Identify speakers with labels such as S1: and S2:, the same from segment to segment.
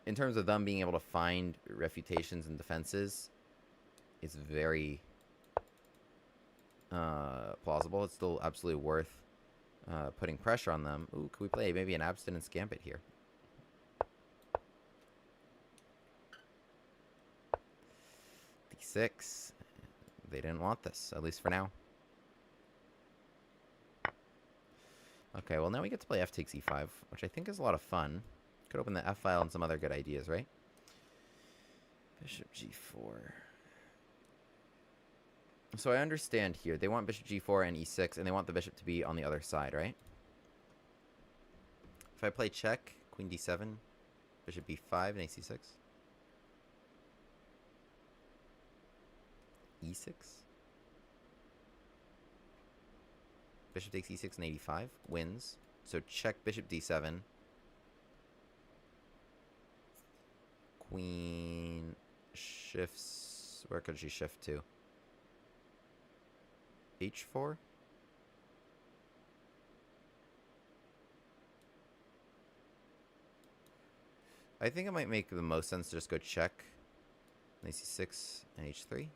S1: in terms of them being able to find refutations and defenses, it's very plausible. It's still absolutely worth putting pressure on them. Ooh, could we play maybe an Abstinence Gambit here? D6. They didn't want this, at least for now. Okay, well now we get to play f takes e5, which I think is a lot of fun. Could open the f file and some other good ideas, right? Bishop g4. So I understand here. They want bishop g4 and e6, and they want the bishop to be on the other side, right? If I play check, queen d7, bishop b5, and ac6. e6. Bishop takes e6 and 85. Wins. So check bishop d7. Queen shifts. Where could she shift to? h4? I think it might make the most sense to just go check. ac6 and h3.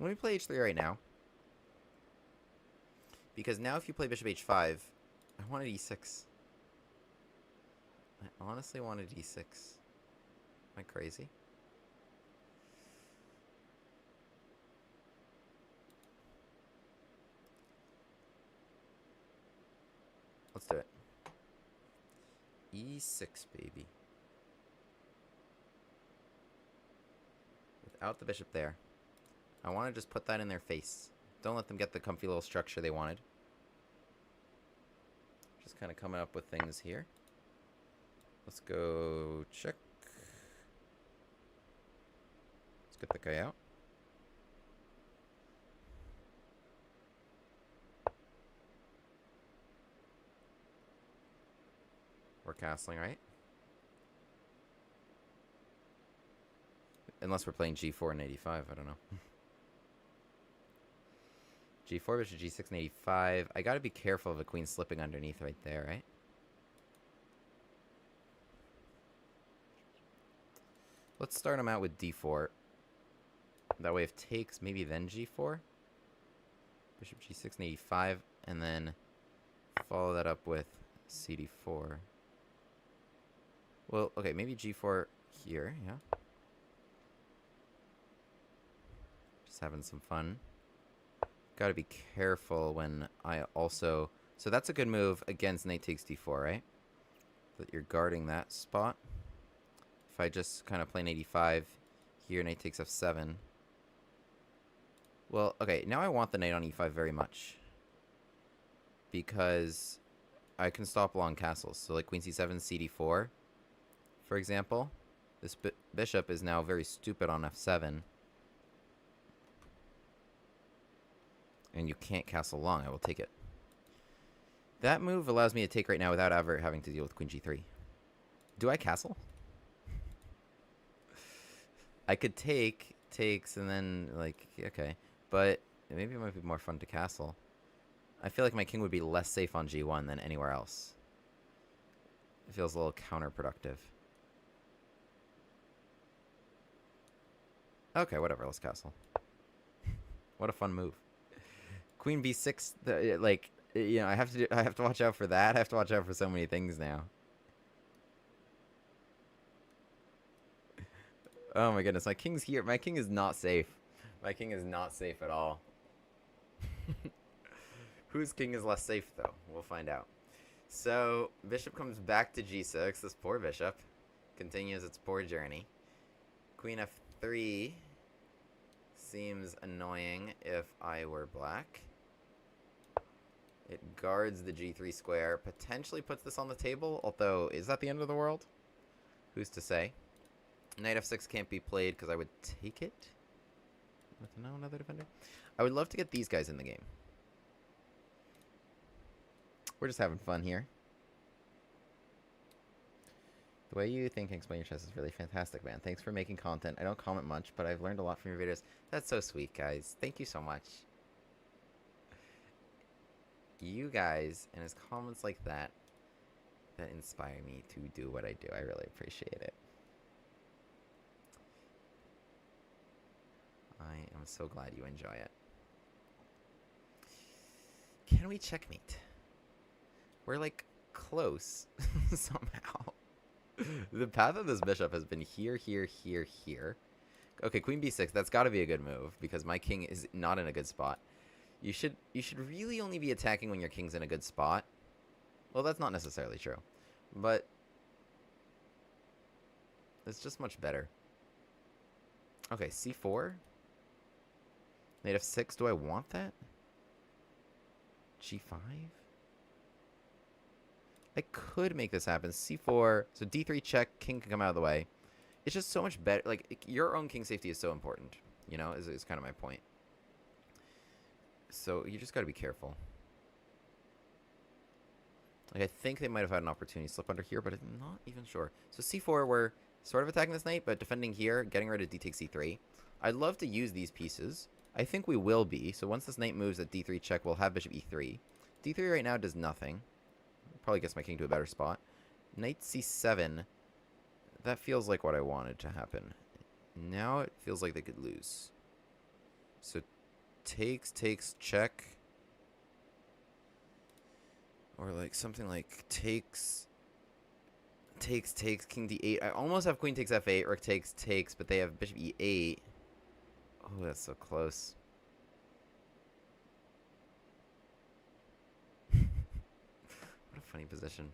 S1: Let me play h3 right now. Because now if you play bishop h5, I wanted e6. I honestly wanted e6. Am I crazy? Let's do it. e6, baby. Without the bishop there. I want to just put that in their face. Don't let them get the comfy little structure they wanted. Just kind of coming up with things here. Let's go check. Let's get the guy out. We're castling, right? Unless we're playing g4 and 85, I don't know. g4, bishop g6 and 85. I gotta be careful of a queen slipping underneath right there, right? Let's start him out with d4. That way if takes, maybe then g4. Bishop g6 and 85, and then follow that up with cd4. Well, okay, maybe g4 here, yeah. Just having some fun. Gotta be careful when I also... So that's a good move against knight takes d4, right? That you're guarding that spot. If I just kind of play knight e5, here knight takes f7. Well, okay, now I want the knight on e5 very much. Because I can stop long castles. So like queen c7, cd4, for example. This bishop is now very stupid on f7. And you can't castle long. I will take it. That move allows me to take right now without ever having to deal with queen g3. Do I castle? I could take, takes, and then, like, okay. But maybe it might be more fun to castle. I feel like my king would be less safe on g1 than anywhere else. It feels a little counterproductive. Okay, whatever. Let's castle. What a fun move. Queen b6, like, you know, I have to watch out for that. I have to watch out for so many things now. Oh my goodness, my king's here. My king is not safe. My king is not safe at all. Whose king is less safe, though? We'll find out. So, bishop comes back to g6. This poor bishop continues its poor journey. Queen f3 seems annoying if I were black. It guards the g3 square, potentially puts this on the table, although, is that the end of the world? Who's to say? Knight f6 can't be played because I would take it. With no another defender. I would love to get these guys in the game. We're just having fun here. The way you think and explain your chess is really fantastic, man. Thanks for making content. I don't comment much, but I've learned a lot from your videos. That's so sweet, guys. Thank you so much. You guys, and his comments like that that inspire me to do what I do. I really appreciate it. I am so glad you enjoy it. Can we checkmate? We're like close somehow. The path of this bishop has been here, here, here, here. Okay, queen b6. That's got to be a good move because my king is not in a good spot. You should really only be attacking when your king's in a good spot. Well, that's not necessarily true, but it's just much better. Okay, c4. Knight f6. Do I want that? g5. I could make this happen. c4. So d3 check. King can come out of the way. It's just so much better. Like, your own king safety is so important. You know, is kind of my point. So you just got to be careful. Like, I think they might have had an opportunity to slip under here, but I'm not even sure. So c4, we're sort of attacking this knight, but defending here, getting rid of d takes c3. I'd love to use these pieces. I think we will be. So once this knight moves at d3 check, we'll have bishop e3. d3 right now does nothing. Probably gets my king to a better spot. Knight c7. That feels like what I wanted to happen. Now it feels like they could lose. So takes, check. Or like something like takes, king d8. I almost have queen takes f8, rook takes, but they have bishop e8. Oh, that's so close. What a funny position.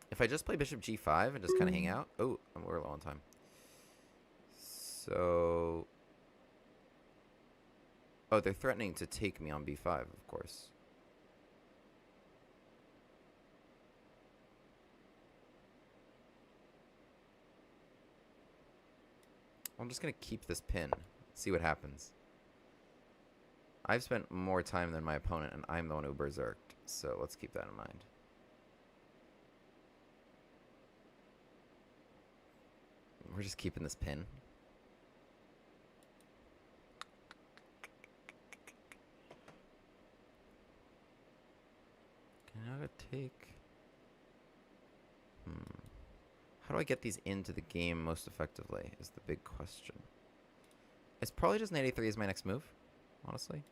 S1: If I just play bishop g5 and just kind of hang out. Oh, we're low on time. So. Oh, they're threatening to take me on b5, of course. I'm just going to keep this pin. See what happens. I've spent more time than my opponent, and I'm the one who berserked. So let's keep that in mind. We're just keeping this pin. Can I take... How do I get these into the game most effectively is the big question. It's probably just knight a3 is my next move, honestly.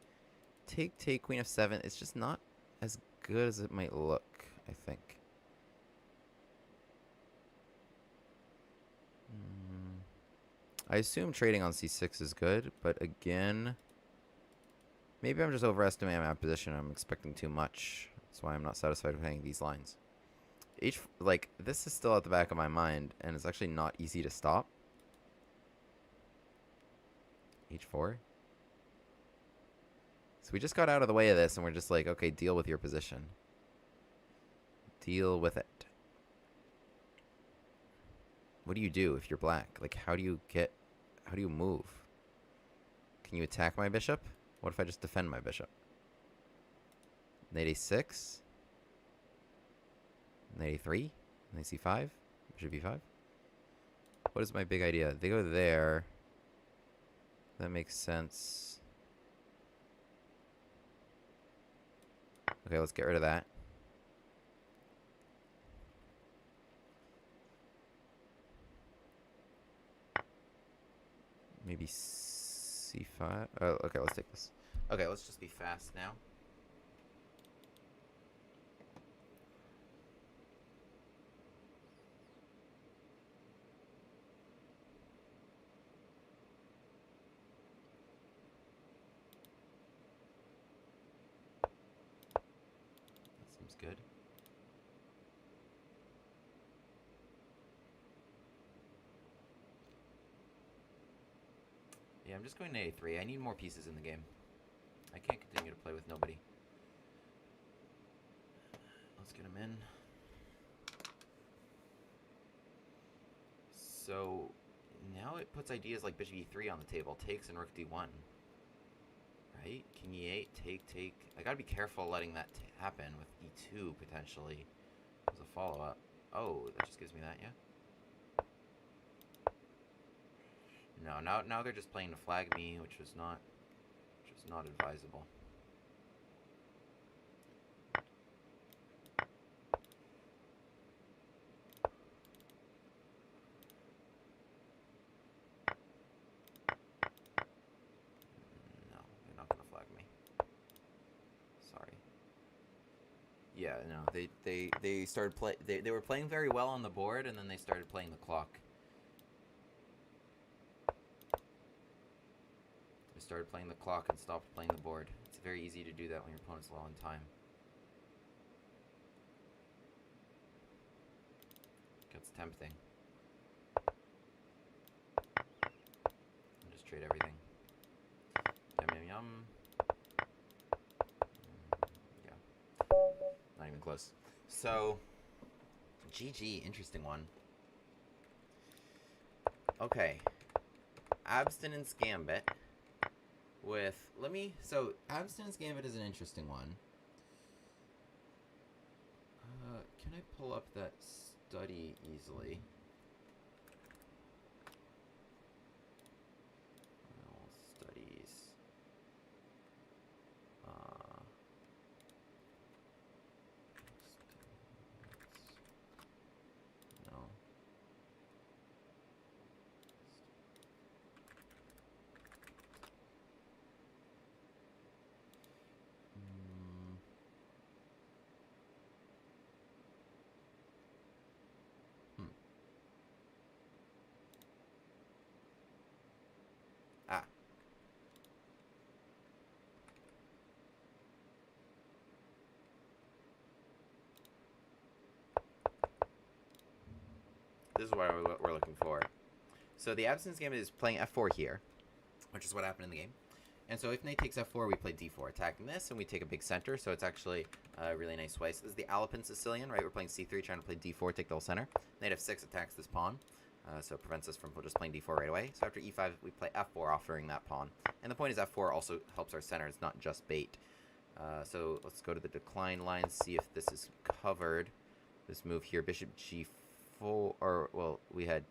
S1: Take, queen f7. It's just not as good as it might look, I think. I assume trading on c6 is good, but again, maybe I'm just overestimating my position. I'm expecting too much. That's why I'm not satisfied with playing these lines. Like, this is still at the back of my mind, and it's actually not easy to stop. h4. So we just got out of the way of this, and we're just like, okay, deal with your position. Deal with it. What do you do if you're black? Like, how do you move? Can you attack my bishop? What if I just defend my bishop? Knight a6. Knight a3. Knight c5. Bishop e5. What is my big idea? They go there. That makes sense. Okay, let's get rid of that. Maybe c5. Oh, okay, let's take this. Okay, let's just be fast now. That seems good. Yeah, I'm just going to a3. I need more pieces in the game. I can't continue to play with nobody. Let's get him in. So now it puts ideas like bishop e3 on the table. Takes and rook d1. Right? King e8, take. I gotta be careful letting that happen with e2 potentially as a follow-up. Oh, that just gives me that, yeah? No, now they're just playing to flag me, which was not advisable. Yeah, no, they started they were playing very well on the board, and then they started playing the clock. They started playing the clock and stopped playing the board. It's very easy to do that when your opponent's low on time. Gets tempting. Just trade everything. Yum yum yum. Yeah. Not even close. So, GG, interesting one. Okay. Abstinence Gambit with, so Abstinence Gambit is an interesting one. Can I pull up that study easily? Well, studies. No. Ah. This is what we're looking for. So the Abstinence Gambit is playing f4 here, which is what happened in the game. And so if knight takes f4, we play d4, attacking this, and we take a big center, so it's actually a really nice way. So this is the Alpine Sicilian, right? We're playing c3, trying to play d4, take the whole center. Knight f6 attacks this pawn, so it prevents us from just playing d4 right away. So after e5, we play f4, offering that pawn. And the point is f4 also helps our center. It's not just bait. So let's go to the decline line, see if this is covered. This move here, bishop g4, or, well, we had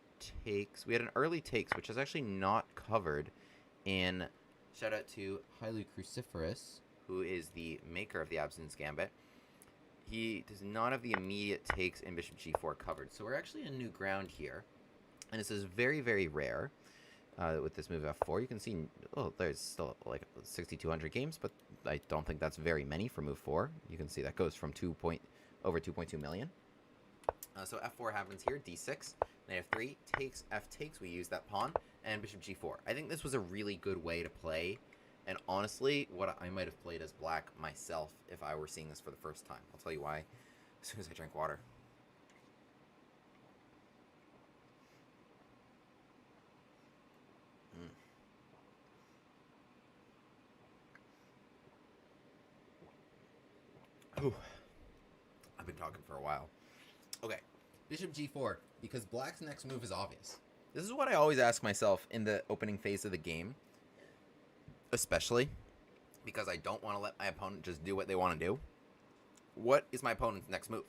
S1: takes. We had an early takes, which is actually not covered in... Shout out to HighlyCruciferous, who is the maker of the Abstinence Gambit. He does not have the immediate takes in bishop g4 covered. So we're actually in new ground here. And this is very, very rare with this move f4. You can see, oh, there's still like 6,200 games, but I don't think that's very many for move 4. You can see that goes from over 2.2 million. So f4 happens here, d6, knight f3, takes, f takes, we use that pawn, and bishop g4. I think this was a really good way to play, and honestly, what I might have played as black myself if I were seeing this for the first time. I'll tell you why as soon as I drink water. Ooh. I've been talking for a while. Okay, bishop g4, because black's next move is obvious. This is what I always ask myself in the opening phase of the game, especially because I don't want to let my opponent just do what they want to do. What is my opponent's next move?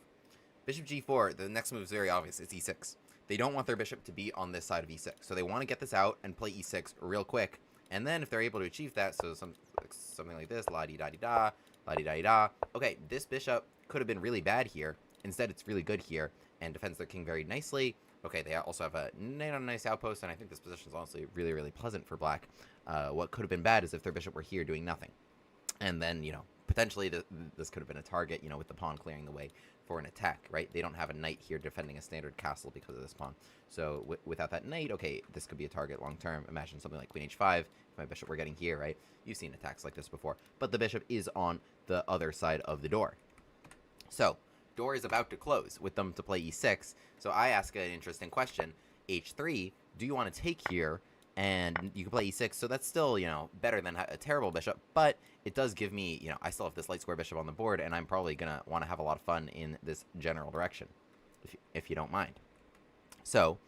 S1: Bishop g4, the next move is very obvious. It's e6. They don't want their bishop to be on this side of e6, so they want to get this out and play e6 real quick. And then if they're able to achieve that, so something like this, la-di-da-di-da, la-di-da-di-da. Okay, this bishop could have been really bad here. Instead, it's really good here and defends their king very nicely. Okay, they also have a knight on a nice outpost, and I think this position is honestly really, really pleasant for black. What could have been bad is if their bishop were here doing nothing. And then, you know, potentially this could have been a target, you know, with the pawn clearing the way for an attack, right? They don't have a knight here defending a standard castle because of this pawn. So without that knight, okay, this could be a target long term. Imagine something like queen h5, if my bishop were getting here, right? You've seen attacks like this before. But the bishop is on the other side of the door. So door is about to close with them to play e6. So I ask an interesting question. h3, do you want to take here? And you can play e6, so that's still, you know, better than a terrible bishop, but it does give me, you know, I still have this light square bishop on the board, and I'm probably going to want to have a lot of fun in this general direction, if you don't mind. So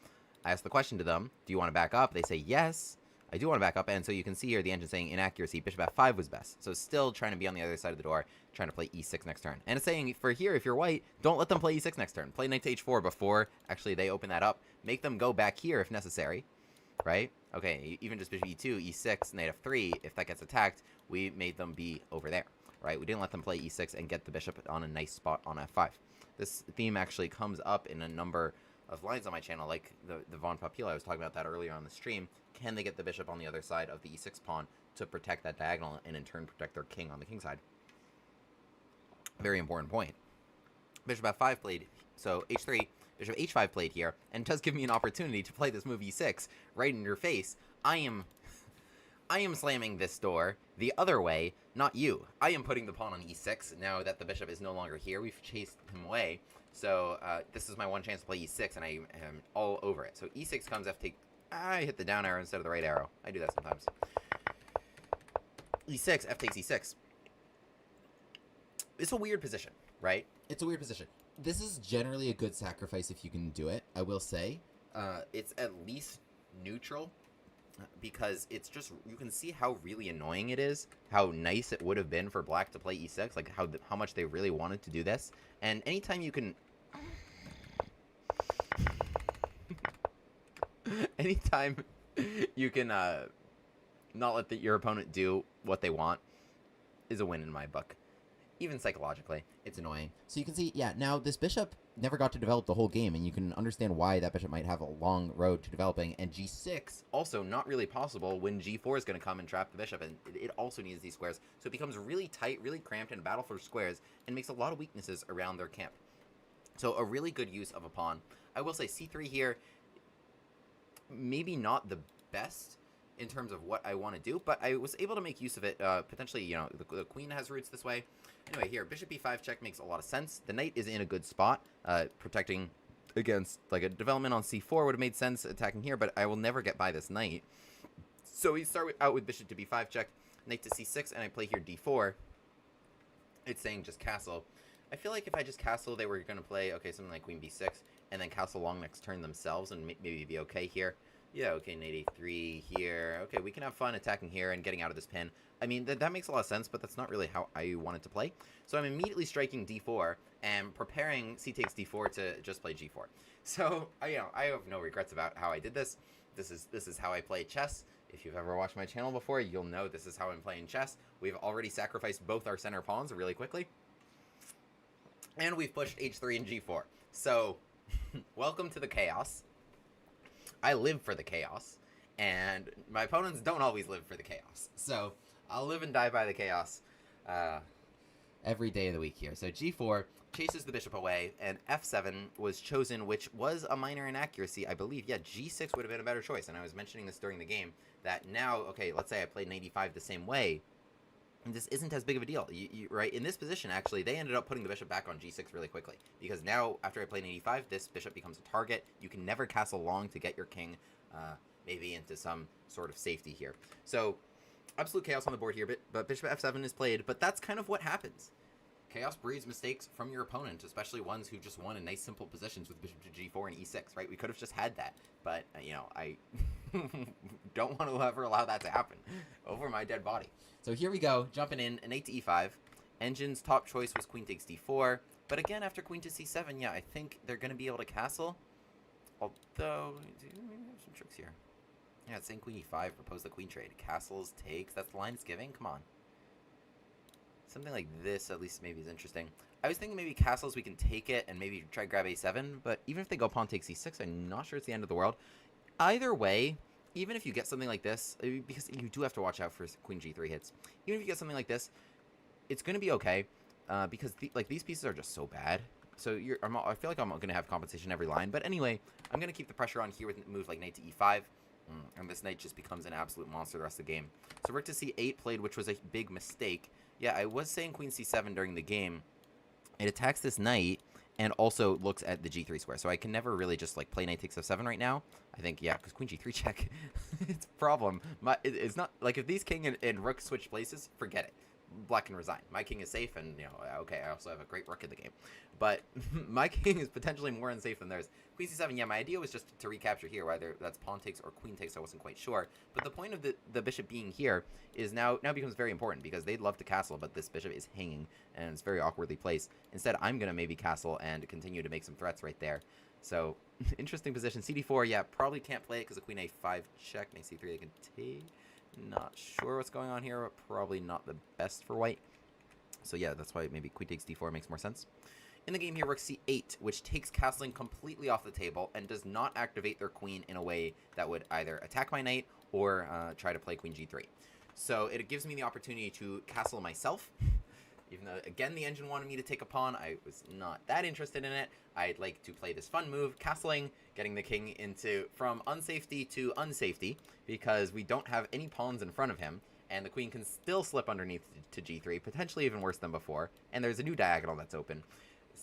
S1: I ask the question to them, do you want to back up? They say, yes, I do want to back up, and so you can see here the engine saying inaccuracy, bishop f5 was best. So still trying to be on the other side of the door, trying to play e6 next turn. And it's saying, for here, if you're white, don't let them play e6 next turn. Play knight to h4 before, actually, they open that up. Make them go back here if necessary. Right? Okay, even just bishop e2, e6, knight f3, if that gets attacked, we made them be over there, right? We didn't let them play e6 and get the bishop on a nice spot on f5. This theme actually comes up in a number of lines on my channel, like the Von Papilla, I was talking about that earlier on the stream. Can they get the bishop on the other side of the e6 pawn to protect that diagonal and in turn protect their king on the king side? Very important point. bishop f5 played, so h3, bishop h5 played here, and does give me an opportunity to play this move e6 right in your face. I am slamming this door the other way, not you. I am putting the pawn on e6 now that the bishop is no longer here. We've chased him away. So this is my one chance to play e6, and I am all over it. So e6 comes, f take. I hit the down arrow instead of the right arrow. I do that sometimes. e6, f takes e6. It's a weird position, right? It's a weird position. This is generally a good sacrifice if you can do it, I will say. It's at least neutral, because it's just, you can see how really annoying it is, how nice it would have been for black to play e6, like how much they really wanted to do this. And anytime you can anytime you can not let your opponent do what they want is a win in my book. Even psychologically, it's annoying. So you can see, yeah, now this bishop never got to develop the whole game, and you can understand why that bishop might have a long road to developing. And g6, also not really possible when g4 is going to come and trap the bishop, and it also needs these squares. So it becomes really tight, really cramped in a battle for squares, and makes a lot of weaknesses around their camp. So a really good use of a pawn. I will say c3 here, maybe not the best in terms of what I want to do, but I was able to make use of it. Potentially, you know, the queen has roots this way. Anyway, here, bishop e5 check makes a lot of sense. The knight is in a good spot, protecting against, like, a development on c4 would have made sense attacking here, but I will never get by this knight. So we start out with bishop to b5 check, knight to c6, and I play here d4. It's saying just castle. I feel like if I just castle, they were going to play, okay, something like queen b6, and then castle long next turn themselves, and maybe be okay here. Yeah, okay, knight a3 here. Okay, we can have fun attacking here and getting out of this pin. I mean, that makes a lot of sense, but that's not really how I wanted to play. So I'm immediately striking d4 and preparing c takes d4 to just play g4. So, I have no regrets about how I did this. This is how I play chess. If you've ever watched my channel before, you'll know this is how I'm playing chess. We've already sacrificed both our center pawns really quickly. And we've pushed h3 and g4. So, welcome to the chaos. I live for the chaos, and my opponents don't always live for the chaos. So I'll live and die by the chaos every day of the week here. So g4 chases the bishop away, and f7 was chosen, which was a minor inaccuracy, I believe. Yeah, g6 would have been a better choice, and I was mentioning this during the game, that now, okay, let's say I played knight e5 the same way, and this isn't as big of a deal, right? In this position, actually, they ended up putting the bishop back on g6 really quickly, because now, after I play knight e5, this bishop becomes a target. You can never castle long to get your king maybe into some sort of safety here. So, absolute chaos on the board here, but bishop f7 is played, but that's kind of what happens. Chaos breeds mistakes from your opponent, especially ones who just won in nice, simple positions with bishop to g4 and e6, right? We could have just had that, but, you know, I don't want to ever allow that to happen over my dead body. So here we go, jumping in, knight to e5. Engine's top choice was queen takes d4, but again, after queen to c7, yeah, I think they're going to be able to castle, although, maybe we have some tricks here. Yeah, it's saying queen e5, propose the queen trade. Castles, takes, that's the line it's giving? Come on. Something like this, at least, maybe is interesting. I was thinking maybe castles, we can take it and maybe try grab a7, but even if they go pawn takes e6, I'm not sure it's the end of the world. Either way, even if you get something like this, because you do have to watch out for queen g3 hits, even if you get something like this, it's going to be okay, because these pieces are just so bad. So I feel like I'm going to have compensation every line, but anyway, I'm going to keep the pressure on here with moves like knight to e5, and this knight just becomes an absolute monster the rest of the game. So rook to c8 played, which was a big mistake. Yeah, I was saying queen c7 during the game. It attacks this knight, and also looks at the g3 square. So I can never really just, like, play knight takes f7 right now. I think, yeah, because queen g3 check, it's a problem. It's not, like, if these king and rook switch places, forget it. Black can resign. My king is safe, and, you know, okay, I also have a great rook in the game. But my king is potentially more unsafe than theirs. Queen c7, yeah, my idea was just to recapture here, whether that's pawn takes or queen takes, I wasn't quite sure. But the point of the bishop being here is now becomes very important, because they'd love to castle, but this bishop is hanging, and it's very awkwardly placed. Instead, I'm going to maybe castle and continue to make some threats right there. So, interesting position. cd4, yeah, probably can't play it because of queen a5 check. Knight c3, they can take. Not sure what's going on here, but probably not the best for white. So yeah, that's why maybe queen takes d4 makes more sense. In the game here, rook c8, which takes castling completely off the table and does not activate their queen in a way that would either attack my knight or try to play queen g3. So it gives me the opportunity to castle myself. Even though, again, the engine wanted me to take a pawn, I was not that interested in it. I'd like to play this fun move, castling, getting the king from unsafety to unsafety, because we don't have any pawns in front of him, and the queen can still slip underneath to g3, potentially even worse than before, and there's a new diagonal that's open,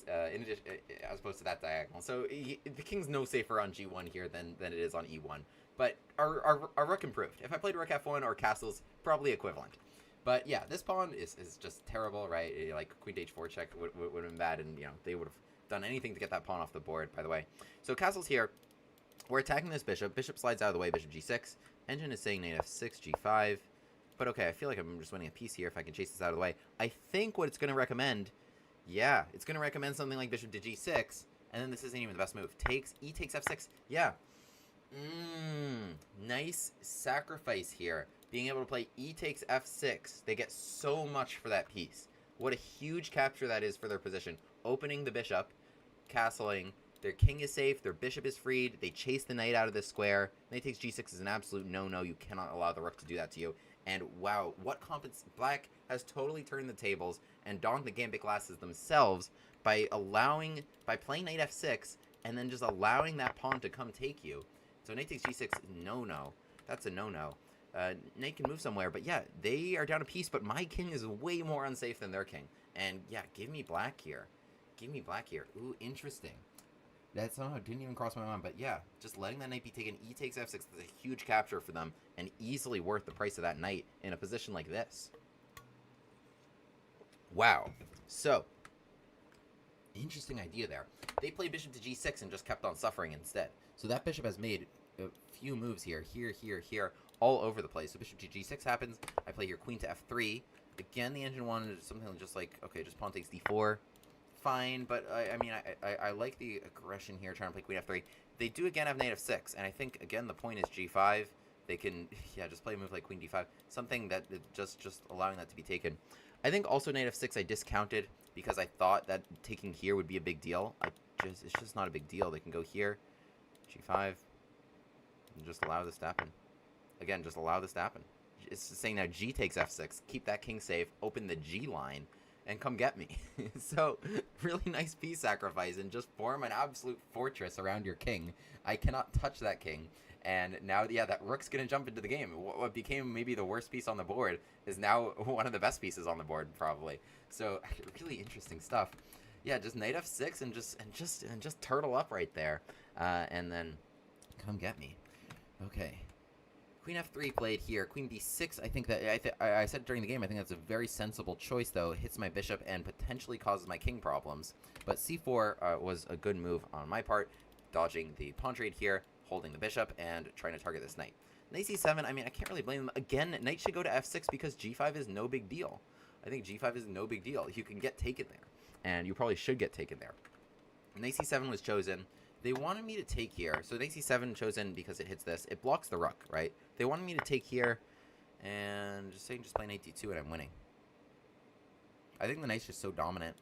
S1: in addition, as opposed to that diagonal. So the king's no safer on g1 here than it is on e1, but our rook improved. If I played rook f1 or castles, probably equivalent. But yeah, this pawn is just terrible, right? Like queen to h4 check would have been bad, and they would have done anything to get that pawn off the board, by the way. So castle's here. We're attacking this bishop. Bishop slides out of the way, bishop g6. Engine is saying knight f6, g5. But okay, I feel like I'm just winning a piece here if I can chase this out of the way. I think what it's going to recommend, yeah, it's going to recommend something like bishop to g6, and then this isn't even the best move. E takes f6. Yeah. Nice sacrifice here. Being able to play e takes f6. They get so much for that piece. What a huge capture that is for their position. Opening the bishop, castling, their king is safe, their bishop is freed, they chase the knight out of this square. Knight takes g6 is an absolute no-no. You cannot allow the rook to do that to you. And wow, what Black has totally turned the tables and donned the gambit glasses themselves by playing knight f6 and then just allowing that pawn to come take you. So knight takes g6, no-no. That's a no-no. Knight can move somewhere, but yeah, they are down a piece, but my king is way more unsafe than their king. And yeah, give me black here. Give me black here. Ooh, interesting. That somehow didn't even cross my mind, but yeah, just letting that knight be taken, e takes f6, is a huge capture for them, and easily worth the price of that knight in a position like this. Wow. So, interesting idea there. They played bishop to g6 and just kept on suffering instead. So that bishop has made a few moves here, here, all over the place. So bishop to g6 happens. I play here queen to f3. Again, the engine wanted something just like, okay, just pawn takes d4. Fine, but I mean, I like the aggression here, trying to play queen f3. They do again have knight f6, and I think, again, the point is g5. They can, yeah, just play a move like queen d5. Something that, just allowing that to be taken. I think also knight f6 I discounted because I thought that taking here would be a big deal. It's just not a big deal. They can go here, g5, and just allow this to happen. Again, just allow this to happen. It's saying now g takes f6, keep that king safe, open the g line, and come get me. So, really nice piece sacrifice, and just form an absolute fortress around your king. I cannot touch that king. And now, yeah, that rook's going to jump into the game. What became maybe the worst piece on the board is now one of the best pieces on the board, probably. So, really interesting stuff. Yeah, just knight f6 and just turtle up right there. And then come get me. Okay. Queen f3 played here. Queen b6, I think that, I said during the game, I think that's a very sensible choice, though. It hits my bishop and potentially causes my king problems. But c4 was a good move on my part, dodging the pawn trade here, holding the bishop, and trying to target this knight. Knight c7, I mean, I can't really blame them. Again, knight should go to f6 because g5 is no big deal. I think g5 is no big deal. You can get taken there, and you probably should get taken there. Knight c7 was chosen. They wanted me to take here. So knight c7 chosen because it hits this. It blocks the rook, right? They wanted me to take here and just play knight d2 and I'm winning. I think the knight's just so dominant.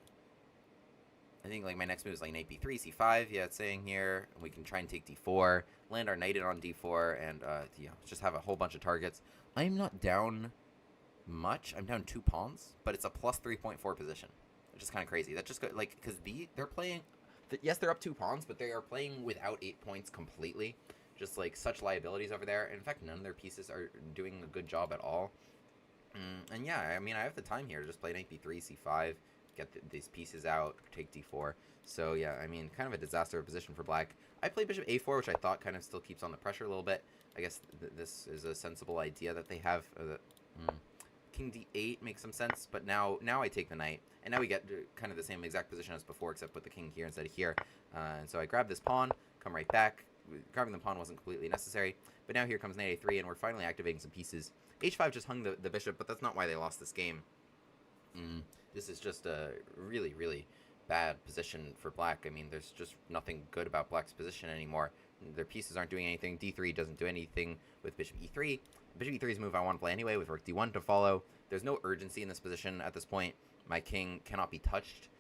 S1: I think like my next move is like knight b3, c5. Yeah, it's saying here. And we can try and take d4, land our knight in on d4, and yeah, just have a whole bunch of targets. I'm not down much. I'm down 2 pawns, but it's a plus 3.4 position, which is kind of crazy. That just like because they're playing. Yes, they're up 2 pawns, but they are playing without 8 points completely. Just like such liabilities over there. In fact, none of their pieces are doing a good job at all. And yeah, I mean, I have the time here to just play knight b3, c5, get these pieces out, take d4. So yeah, I mean, kind of a disaster of position for black. I played bishop a4, which I thought kind of still keeps on the pressure a little bit. I guess this is a sensible idea that they have. King d8 makes some sense, but now I take the knight, and now we get kind of the same exact position as before, except put the king here instead of here. And so I grab this pawn, come right back. Grabbing the pawn wasn't completely necessary, but now here comes knight a3, and we're finally activating some pieces. h5 just hung the bishop, but that's not why they lost this game. This is just a really, really bad position for black. I mean, there's just nothing good about black's position anymore. Their pieces aren't doing anything. d3 doesn't do anything with bishop e3. Bishop e3 is a move I want to play anyway, with rook d1 to follow. There's no urgency in this position at this point. My king cannot be touched,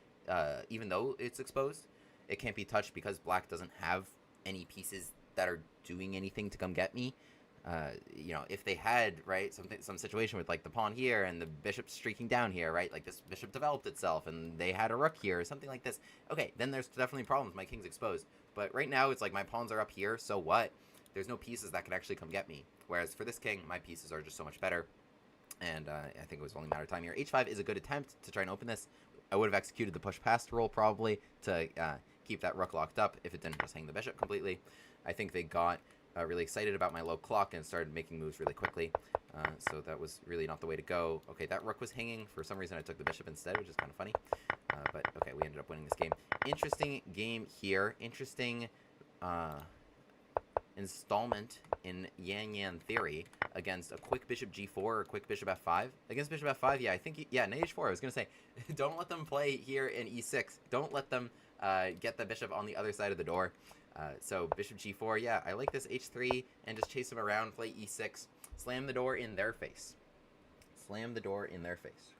S1: even though it's exposed. It can't be touched because black doesn't have any pieces that are doing anything to come get me. You know, if they had, right, some situation with like the pawn here and the bishop streaking down here, right, like this bishop developed itself and they had a rook here or something like this, okay, then there's definitely problems. My king's exposed. But right now it's like my pawns are up here, so what? There's no pieces that could actually come get me. Whereas for this king, my pieces are just so much better. And I think it was only a matter of time here. H5 is a good attempt to try and open this. I would have executed the push past roll probably to keep that rook locked up if it didn't just hang the bishop completely. I think they got really excited about my low clock and started making moves really quickly. So that was really not the way to go. Okay, that rook was hanging. For some reason, I took the bishop instead, which is kind of funny. But okay, we ended up winning this game. Interesting game here. Interesting installment in Yan theory against a quick bishop g4 or a quick bishop f5. Against bishop f5, yeah, I think, yeah, knight h4. I was going to say, don't let them play here in e6. Don't let them get the bishop on the other side of the door. So bishop g4, yeah, I like this h3 and just chase them around, play e6, slam the door in their face. Slam the door in their face.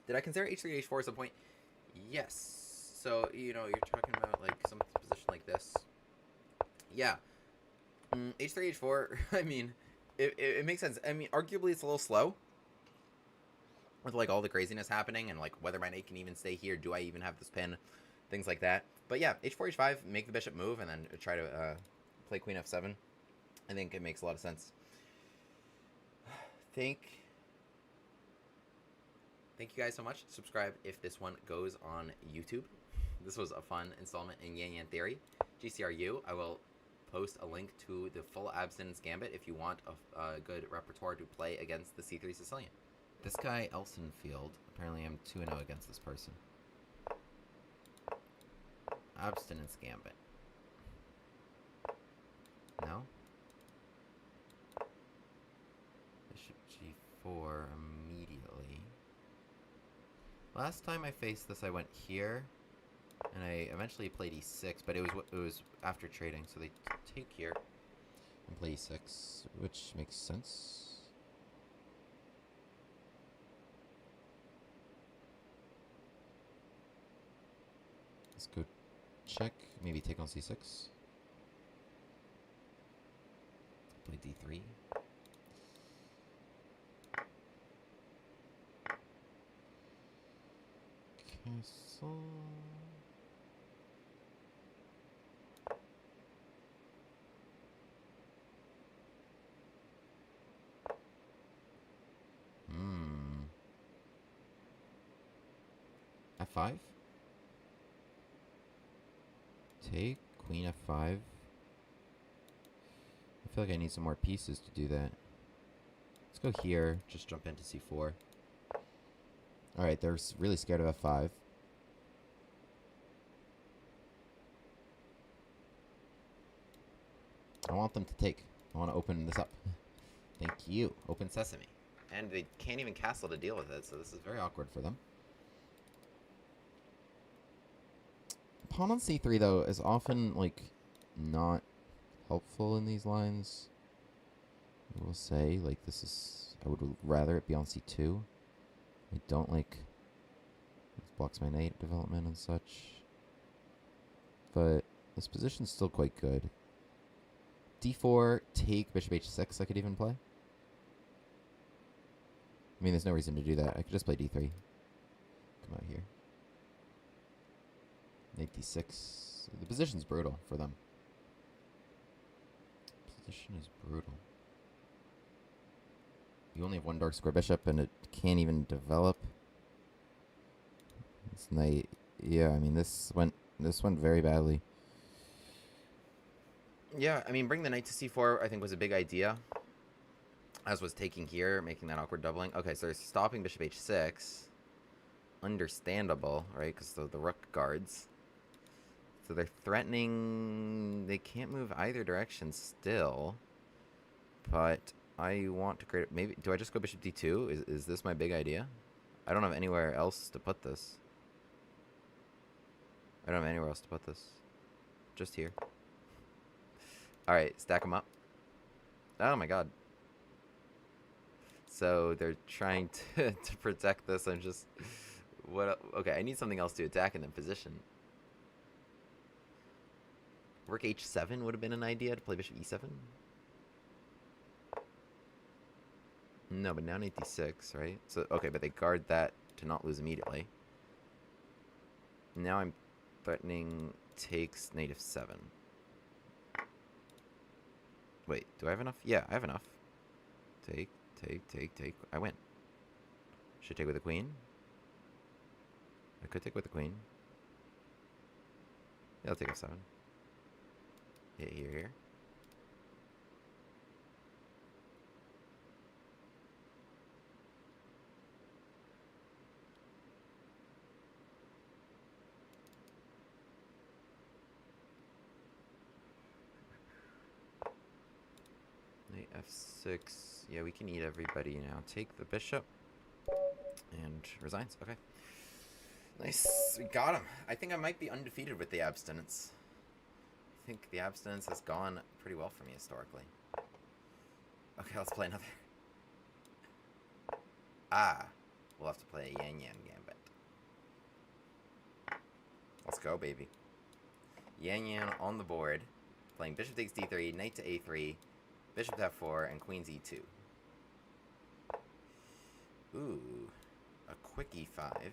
S1: Did I consider h3, h4 at some point? Yes. So, you know, you're talking about like some position like this. Yeah. H3, H4, I mean, it makes sense. I mean, arguably it's a little slow with, like, all the craziness happening and, like, whether my knight can even stay here. Do I even have this pin? Things like that. But, yeah, H4, H5, make the bishop move and then try to play Queen F7. I think it makes a lot of sense. Thank you guys so much. Subscribe if this one goes on YouTube. This was a fun installment in Yan Theory. GCRU, I will post a link to the full Abstinence Gambit if you want a good repertoire to play against the C3 Sicilian. This guy, Elsenfield, apparently I'm 2-0 against this person. Abstinence Gambit. No? Bishop G4 immediately. Last time I faced this, I went here. And I eventually played e6, but it was after trading, so they take here and play e6, which makes sense. Let's go check, maybe take on c6. Play d3. Castle. F5. Take Queen F5. I feel like I need some more pieces to do that. Let's go here. Just jump into C4. Alright, they're really scared of F5. I want them to take. I want to open this up. Thank you. Open sesame. And they can't even castle to deal with it, so this is very awkward for them. Pawn on c3, though, is often, like, not helpful in these lines. I will say, like, this is... I would rather it be on c2. I don't like... This blocks my knight development and such. But this position's still quite good. d4, take bishop h6 I could even play. I mean, there's no reason to do that. I could just play d3. Come out here. Knight d6. The position's brutal for them. Position is brutal. You only have one dark square bishop, and it can't even develop. This knight, yeah. I mean, this went very badly. Yeah, I mean, bring the knight to c4. I think was a big idea. As was taking here, making that awkward doubling. Okay, so they're stopping bishop h6. Understandable, right? Because the rook guards. So they're threatening... They can't move either direction still. But I want to create... Maybe... Do I just go bishop d2? Is this my big idea? I don't have anywhere else to put this. I don't have anywhere else to put this. Just here. Alright, stack them up. Oh my god. So they're trying to protect this. I'm just... What? Okay, I need something else to attack and then position. Rook h7 would have been an idea to play bishop e7. No, but now knight d6, right? So, okay, but they guard that to not lose immediately. Now I'm threatening takes knight f7. Wait, do I have enough? Yeah, I have enough. Take. I win. Should I take with the queen? I could take with the queen. Yeah, I'll take f7. Hit here. Knight f6. Yeah, we can eat everybody now. Take the bishop. And resigns. Okay. Nice. We got him. I think I might be undefeated with the abstinence. I think the abstinence has gone pretty well for me historically. Okay, let's play another. We'll have to play a Yan Yan Gambit. Let's go, baby. Yan Yan on the board. Playing bishop takes d3, knight to a3, bishop to f4, and queen's e2. Ooh. A quick e5.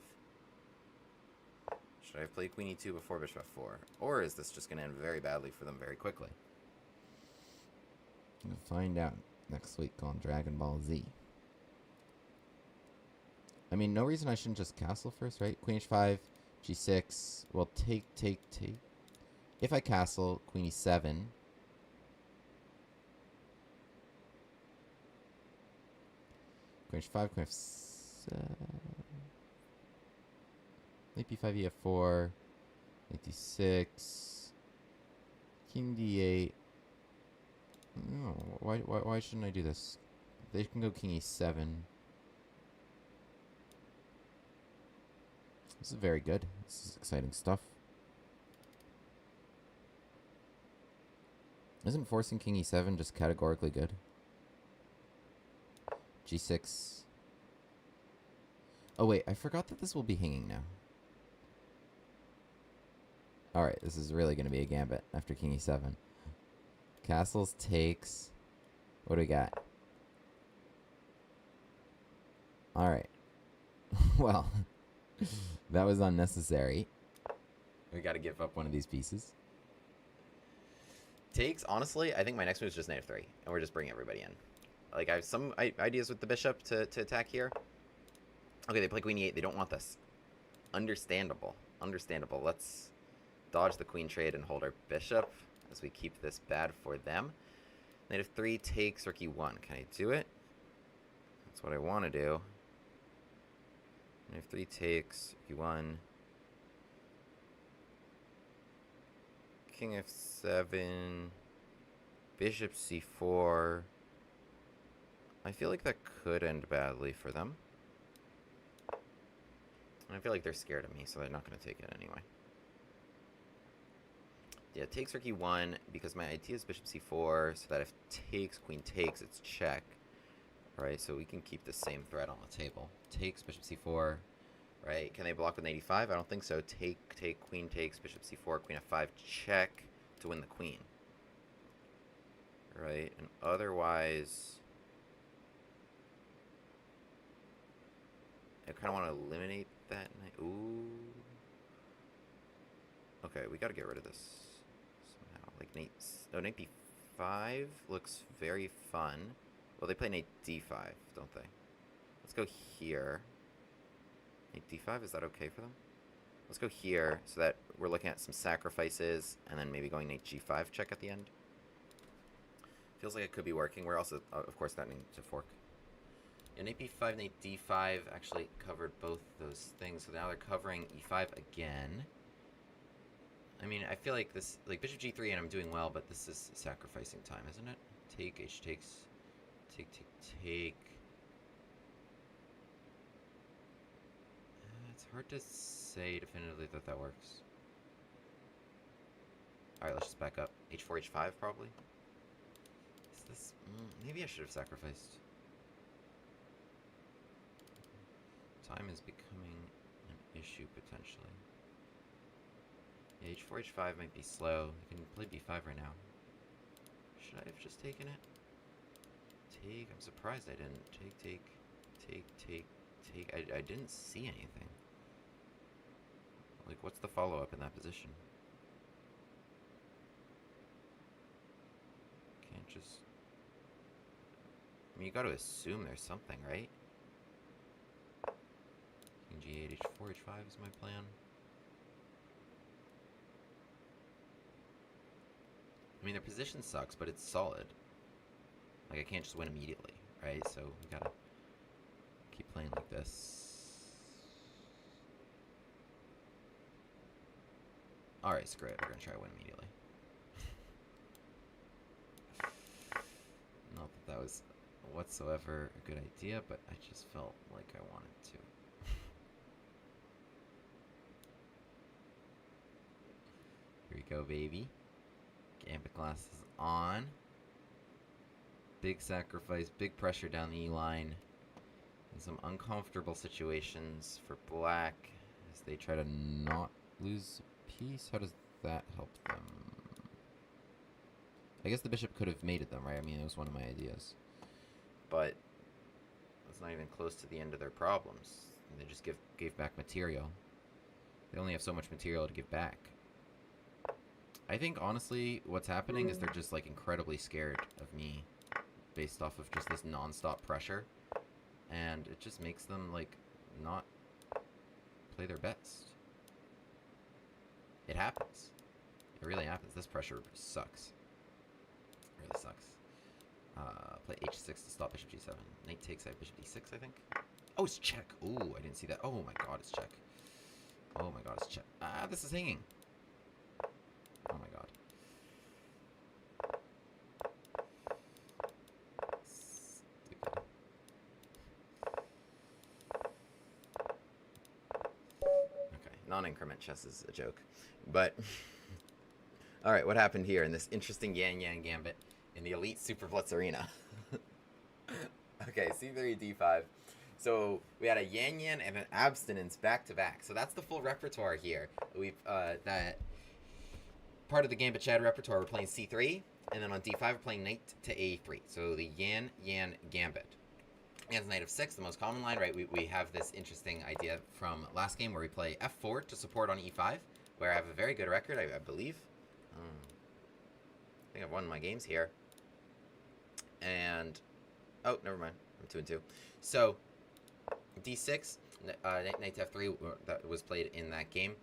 S1: Should I have played queen e2 before bishop f4? Or is this just going to end very badly for them very quickly?
S2: We'll find out next week on Dragon Ball Z. I mean, no reason I shouldn't just castle first, right? Queen h5, g6. Well, take. If I castle, queen e7. Queen h5, queen f7. Knight b5, e4. Knight d6. King d8. No, why shouldn't I do this? They can go king e7. This is very good. This is exciting stuff. Isn't forcing king e7 just categorically good? g6. Oh wait, I forgot that this will be hanging now. Alright, this is really going to be a gambit after king e7. Castles takes. What do we got? Alright. Well, that was unnecessary. We got to give up one of these pieces.
S1: Takes, honestly, I think my next move is just knight f3, and we're just bringing everybody in. Like, I have some ideas with the bishop to attack here. Okay, they play queen e8. They don't want this. Understandable. Understandable. Let's dodge the queen trade and hold our bishop as we keep this bad for them. Knight f3 takes rook e1. Can I do it? That's what I want to do. Knight f3 takes rook e1. King f7. Bishop c4. I feel like that could end badly for them. And I feel like they're scared of me, so they're not going to take it anyway. Yeah, takes rook e1 because my idea is bishop c4, so that if takes, queen takes, it's check. Right, so we can keep the same threat on the table. Takes, bishop c4, right? Can they block with knight e5? I don't think so. Take, queen takes, bishop c4, queen f5, check to win the queen. Right, and otherwise, I kind of want to eliminate that knight. Ooh. Okay, we got to get rid of this somehow. Like knight b5 looks very fun. Well, they play knight d5, don't they? Let's go here. Knight d5, is that okay for them? Let's go here so that we're looking at some sacrifices and then maybe going knight g5 check at the end. Feels like it could be working. We're also, of course, threatening to fork. Yeah, knight b5, knight d5 actually covered both those things. So now they're covering e5 again. I mean, I feel like this, like bishop g3 and I'm doing well, but this is sacrificing time, isn't it? Take, h takes, take. It's hard to say definitively that that works. Alright, let's just back up. h4, h5 probably. Is this, maybe I should have sacrificed. Time is becoming an issue potentially. Yeah, h4, h5 might be slow. I can play b5 right now. Should I have just taken it? Take. I'm surprised I didn't. Take. I didn't see anything. Like, what's the follow-up in that position? Can't just... I mean, you gotta assume there's something, right? King g8, h4, h5 is my plan. I mean, their position sucks, but it's solid. Like, I can't just win immediately, right? So, we gotta keep playing like this. Alright, screw it. We're gonna try to win immediately. Not that that was whatsoever a good idea, but I just felt like I wanted to. Here we go, baby. Gambit glass is on. Big sacrifice, big pressure down the E line. And some uncomfortable situations for black as they try to not lose a piece. How does that help them? I guess the bishop could have mated them, right? I mean, it was one of my ideas. But it's not even close to the end of their problems. They just gave back material. They only have so much material to give back. I think, honestly, what's happening is they're just, like, incredibly scared of me based off of just this non-stop pressure. And it just makes them, like, not play their best. It happens. It really happens. This pressure sucks. It really sucks. Play h6 to stop bishop g7. Knight takes, I have bishop d6, I think. Oh, it's check. Ooh, I didn't see that. Oh my god, it's check. Oh my god, it's check. Ah, this is hanging. Oh my god. Stupid. Okay, non-increment chess is a joke. But, alright, what happened here in this interesting Yan Gambit in the Elite Super Blitz Arena? Okay, c3, d5. So we had a Yan and an Abstinence back to back. So that's the full repertoire here. We've that part of the Gambit Chad repertoire. We're playing c3, and then on d5 we're playing knight to a3. So the Yan Gambit. Yan's knight of 6, the most common line, right? We have this interesting idea from last game where we play f4 to support on e5, where I have a very good record, I believe. I think I've won my games here. And oh, never mind. I'm 2-2. So d6, knight to f3 that was played in that game.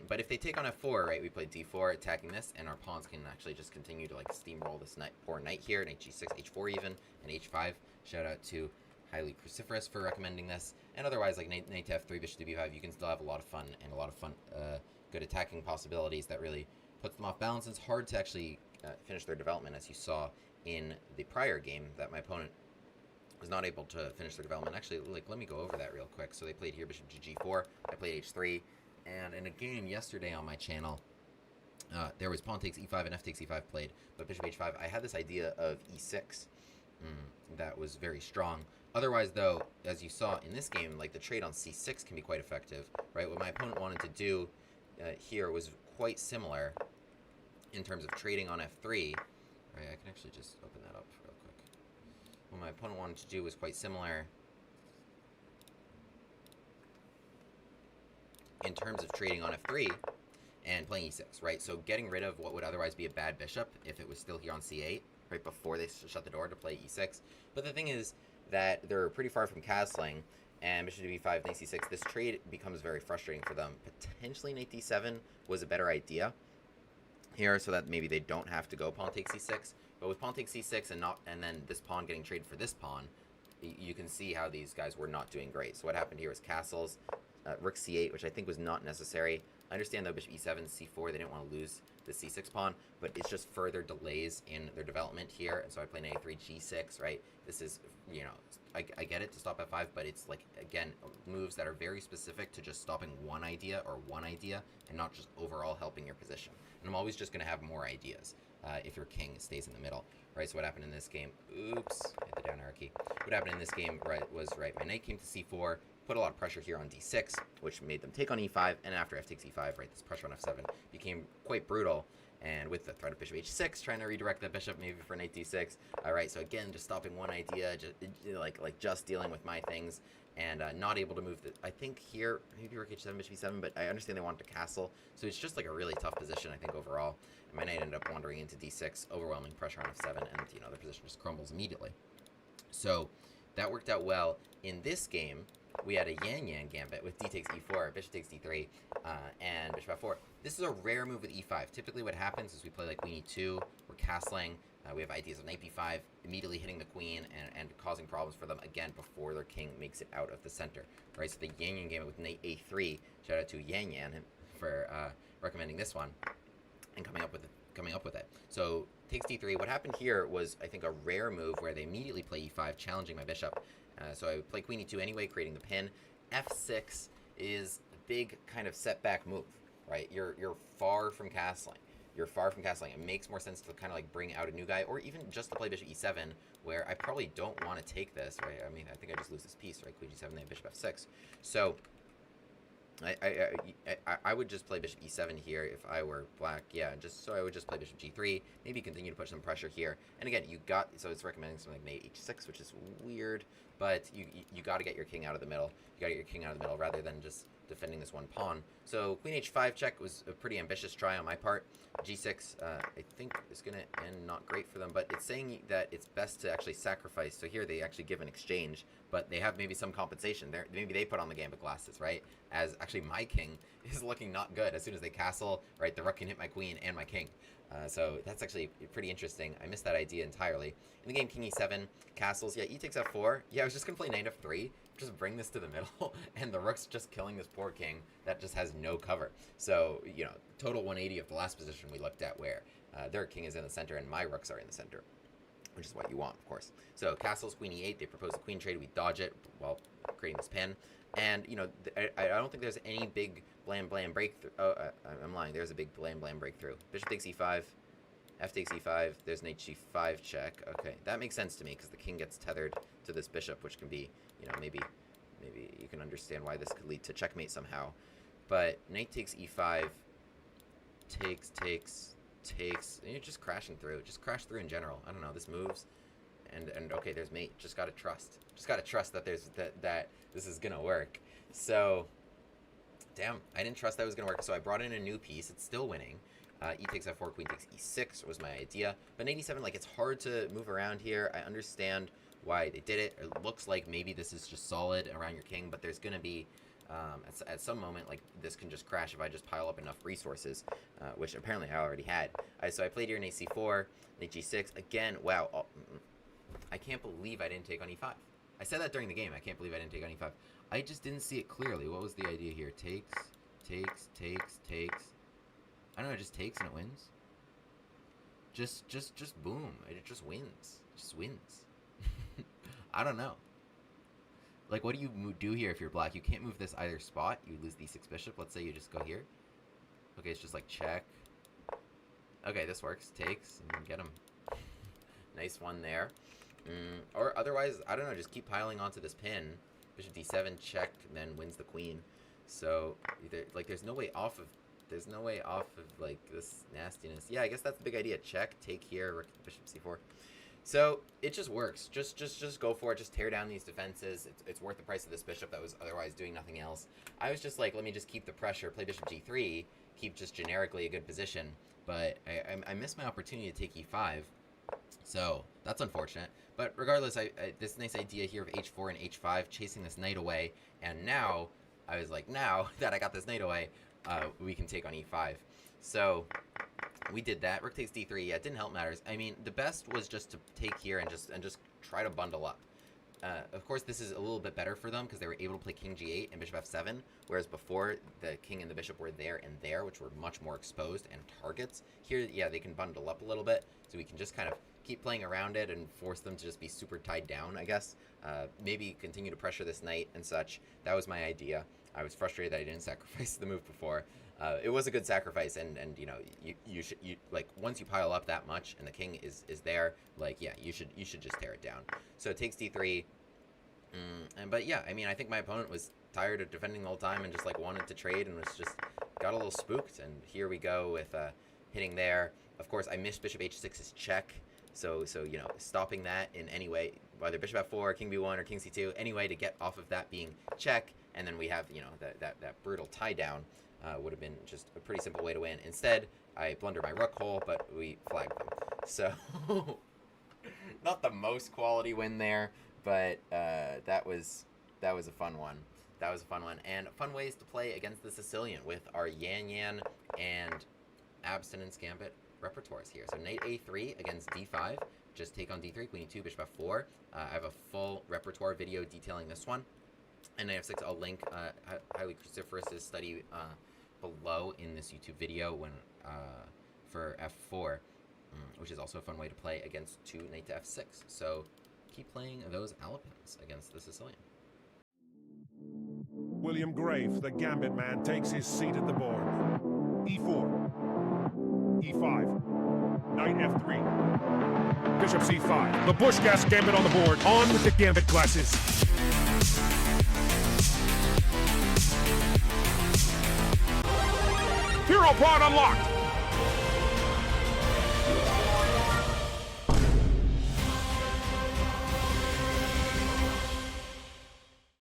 S1: But if they take on f4, right, we play d4 attacking this, and our pawns can actually just continue to like steamroll this poor knight here, knight g6, h4 even, and h5. Shout out to HighlyCruciferous for recommending this. And otherwise, like knight to f3, bishop to b5, you can still have a lot of fun and a lot of fun, good attacking possibilities that really puts them off balance. It's hard to actually finish their development, as you saw in the prior game that my opponent was not able to finish their development. Actually, like, let me go over that real quick. So they played here bishop to g4, I played h3, and in a game yesterday on my channel, there was pawn takes e5 and f takes e5 played, but bishop h5, I had this idea of e6 that was very strong. Otherwise, though, as you saw in this game, like the trade on c6 can be quite effective, right? What my opponent wanted to do here was quite similar in terms of trading on f3. Right, I can actually just open that up real quick. What my opponent wanted to do was quite similar in terms of trading on f3 and playing e6, right? So getting rid of what would otherwise be a bad bishop if it was still here on c8, right before they shut the door to play e6. But the thing is that they're pretty far from castling, and bishop to b5, knight c6, this trade becomes very frustrating for them. Potentially knight d7 was a better idea here, so that maybe they don't have to go pawn takes c6. But with pawn takes c6 and then this pawn getting traded for this pawn, you can see how these guys were not doing great. So what happened here was castles, rook c8, which I think was not necessary. I understand though bishop e7, c4, they didn't want to lose the c6 pawn, but it's just further delays in their development here. And so I play knight a3, g6, right? This is, you know, I get it to stop f5, but it's like, again, moves that are very specific to just stopping one idea and not just overall helping your position. And I'm always just going to have more ideas if your king stays in the middle, right? So what happened in this game, oops, hit the down arrow key. What happened in this game, right, was, right, my knight came to c4, put a lot of pressure here on d6, which made them take on e5, and after f takes e5, right, this pressure on f7 became quite brutal, and with the threat of bishop h6, trying to redirect the bishop maybe for knight d6. All right, so again, just stopping one idea, just dealing with my things, and not able to move the, I think here, maybe rook h7, bishop e7, but I understand they want to castle, so it's just like a really tough position, I think, overall, and my knight ended up wandering into d6, overwhelming pressure on f7, and, you know, the position just crumbles immediately. So that worked out well. In this game, we had a yang-yang gambit with d takes e4, bishop takes d3, and bishop f4. This is a rare move with e5. Typically what happens is we play like queen e2, we're castling, we have ideas of knight b5, immediately hitting the queen and causing problems for them, again, before their king makes it out of the center, right? So the yang-yang gambit with knight a3, shout out to Yang-Yan for recommending this one, and coming up with it. So takes d3. What happened here was, I think, a rare move where they immediately play e5, challenging my bishop. So I would play queen e2 anyway, creating the pin. f6 is a big kind of setback move, right? You're far from castling. You're far from castling. It makes more sense to kind of like bring out a new guy, or even just to play bishop e7, where I probably don't want to take this, right? I mean, I think I just lose this piece, right? Queen g7, then bishop f6. So I would just play bishop e7 here if I were black. Yeah, just so I would just play bishop g3, maybe continue to put some pressure here. And again, so it's recommending something like knight h6, which is weird, but you got to get your king out of the middle. You got to get your king out of the middle rather than just defending this one pawn. So queen h5 check was a pretty ambitious try on my part. g6, I think is going to end not great for them, but it's saying that it's best to actually sacrifice. So here they actually give an exchange, but they have maybe some compensation. Maybe they put on the gambit glasses, right? As actually my king is looking not good. As soon as they castle, right, the rook can hit my queen and my king. So that's actually pretty interesting. I missed that idea entirely. In the game, king e7, castles. Yeah, e takes f4. Yeah, I was just going to play knight f3. Just bring this to the middle, and the rook's just killing this poor king that just has no cover. So, you know, total 180 of the last position we looked at where their king is in the center and my rooks are in the center, which is what you want, of course. So castles, queen e8, they propose the queen trade. We dodge it while creating this pin. And, you know, I don't think there's any big blam breakthrough. Oh, I'm lying. There's a big blam breakthrough. Bishop takes e5. F takes e5. There's knight g5 check. Okay, that makes sense to me because the king gets tethered to this bishop, which can be, you know, maybe you can understand why this could lead to checkmate somehow. But knight takes e5. Takes. And you're just crashing through. Just crash through in general. I don't know. This moves. And okay, there's mate. Just gotta trust. Just gotta trust that that this is gonna work. So, damn, I didn't trust that was gonna work. So I brought in a new piece. It's still winning. E takes f4, queen takes e6 was my idea. But knight e7, like, it's hard to move around here. I understand why they did it. It looks like maybe this is just solid around your king, but there's gonna be at some moment, like, this can just crash if I just pile up enough resources, which apparently I already had. So I played here knight c4, knight g6. Again, wow. I can't believe I didn't take on e5. I said that during the game. I can't believe I didn't take on e5. I just didn't see it clearly. What was the idea here? Takes. I don't know, it just takes and it wins. Just boom. It just wins. It just wins. I don't know. Like, what do you do here if you're black? You can't move this either spot. You lose the e6 bishop. Let's say you just go here. Okay, it's just like check. Okay, this works. Takes and get him. Nice one there. Or otherwise, I don't know, just keep piling onto this pin. Bishop d7, check, then wins the queen. So, either, like, there's no way off of, like, this nastiness. Yeah, I guess that's the big idea. Check, take here, bishop c4. So, it just works. Just go for it. Just tear down these defenses. It's worth the price of this bishop that was otherwise doing nothing else. I was just like, let me just keep the pressure, play bishop g3, keep just generically a good position. But I missed my opportunity to take e5. So, that's unfortunate. But regardless, this nice idea here of h4 and h5, chasing this knight away, and now, I was like, now that I got this knight away, we can take on e5. So, we did that. Rook takes d3, yeah, it didn't help matters. I mean, the best was just to take here and just try to bundle up. Of course, this is a little bit better for them because they were able to play king g8 and bishop f7, whereas before, the king and the bishop were there and there, which were much more exposed and targets. Here, yeah, they can bundle up a little bit, so we can just kind of keep playing around it and force them to just be super tied down, I guess. Maybe continue to pressure this knight and such. That was my idea. I was frustrated that I didn't sacrifice the move before. It was a good sacrifice, and you know, you should like, once you pile up that much and the king is there, like, yeah, you should just tear it down. So it takes d3. But yeah, I mean, I think my opponent was tired of defending the whole time and just like wanted to trade and was just got a little spooked. And here we go with hitting there. Of course, I missed bishop h6 is check. So you know, stopping that in any way, whether bishop f4, king b1, or king c2, any way to get off of that being check, and then we have, you know, that brutal tie down would have been just a pretty simple way to win. Instead, I blunder my rook hole, but we flagged them. So not the most quality win there, but that was a fun one. That was a fun one, and fun ways to play against the Sicilian with our Yan Yan and Abstinence Gambit repertoires here. So knight a3 against d5, just take on d3, queen e2, bishop f4. I have a full repertoire video detailing this one. And knight f6, I'll link HighlyCruciferous' study below in this YouTube video when for f4, which is also a fun way to play against 2 knight to f6. So keep playing those Alapins against the Sicilian.
S3: William Graves, the Gambit man, takes his seat at the board. e4, e5, knight f3, bishop c5. The Bushcast Gambit on the board. On with the Gambit classes. Hero pod unlocked.